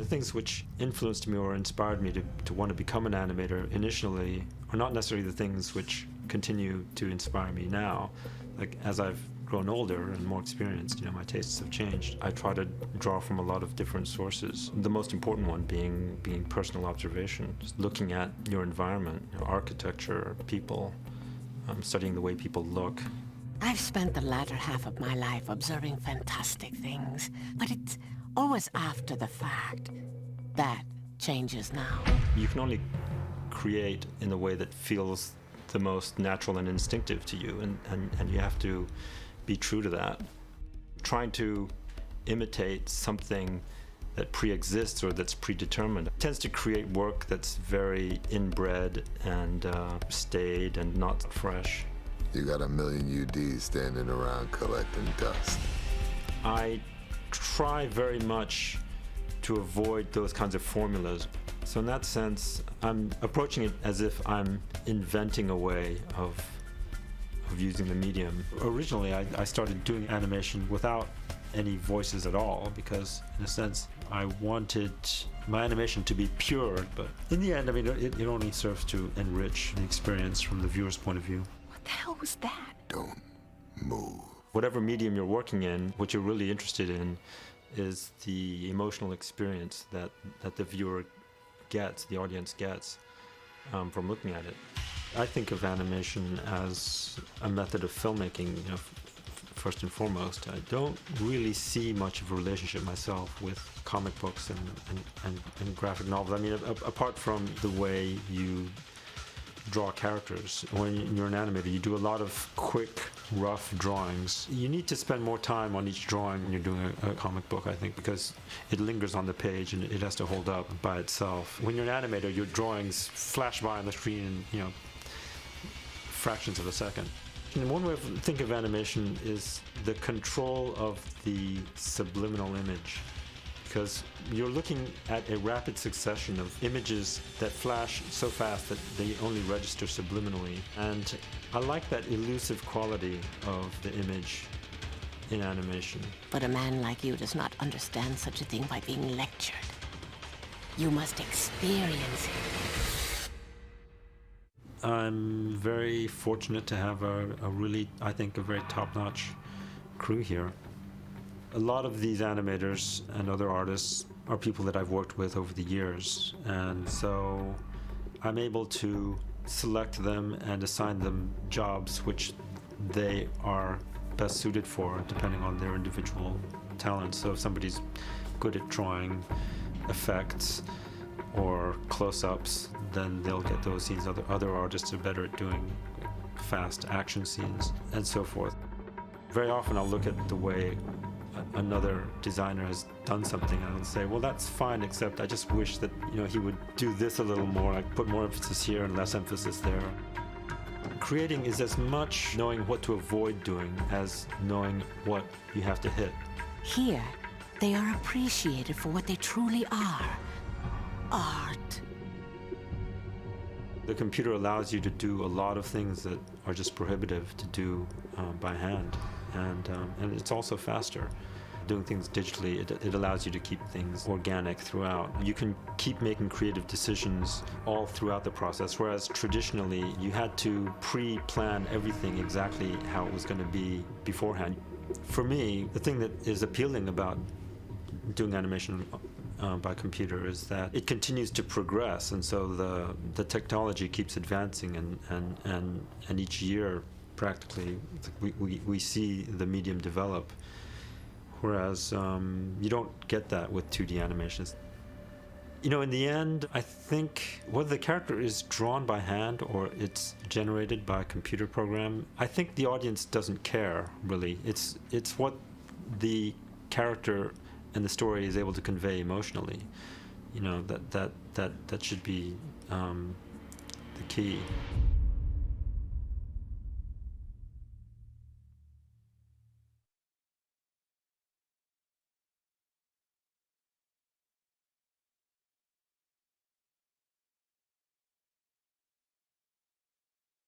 things which influenced me or inspired me to want to become an animator initially are not necessarily the things which continue to inspire me now. Like, as I've grown older and more experienced, my tastes have changed. I try to draw from a lot of different sources. The most important one being personal observation, just looking at your environment, your architecture, people, studying the way people look. I've spent the latter half of my life observing fantastic things, but it's always after the fact. That changes now. You can only create in the way that feels the most natural and instinctive to you, and you have to be true to that. Trying to imitate something that pre-exists or that's predetermined tends to create work that's very inbred and staid and not fresh. You got 1 million UDs standing around collecting dust. I try very much to avoid those kinds of formulas. So in that sense, I'm approaching it as if I'm inventing a way of using the medium. Originally, I started doing animation without any voices at all because, in a sense, I wanted my animation to be pure. But in the end, I mean, it only serves to enrich the experience from the viewer's point of view. What the hell was that? Don't move. Whatever medium you're working in, what you're really interested in is the emotional experience that the viewer gets, the audience gets, from looking at it. I think of animation as a method of filmmaking, first and foremost. I don't really see much of a relationship myself with comic books and graphic novels. I mean, apart from the way you draw characters. When you're an animator, you do a lot of quick, rough drawings. You need to spend more time on each drawing when you're doing a comic book, I think, because it lingers on the page and it has to hold up by itself. When you're an animator, your drawings flash by on the screen in, fractions of a second. And one way of thinking of animation is the control of the subliminal image, because you're looking at a rapid succession of images that flash so fast that they only register subliminally. And I like that elusive quality of the image in animation. But a man like you does not understand such a thing by being lectured. You must experience it. I'm very fortunate to have a really, I think, a very top-notch crew here. A lot of these animators and other artists are people that I've worked with over the years, and so I'm able to select them and assign them jobs which they are best suited for, depending on their individual talents. So if somebody's good at drawing effects or close-ups, then they'll get those scenes. Other artists are better at doing fast action scenes, and so forth. Very often I'll look at the way another designer has done something and I'll say, well, that's fine, except I just wish that he would do this a little more, like put more emphasis here and less emphasis there. Creating is as much knowing what to avoid doing as knowing what you have to hit. Here, they are appreciated for what they truly are. Art. The computer allows you to do a lot of things that are just prohibitive to do by hand, and it's also faster. Doing things digitally, it allows you to keep things organic throughout. You can keep making creative decisions all throughout the process, whereas traditionally you had to pre-plan everything exactly how it was going to be beforehand. For me, the thing that is appealing about doing animation by computer is that it continues to progress, and so the technology keeps advancing, and each year practically we see the medium develop, whereas you don't get that with 2D animations. In the end, I think whether the character is drawn by hand or it's generated by a computer program, I think the audience doesn't care, really. It's what the character and the story is able to convey emotionally. That should be the key.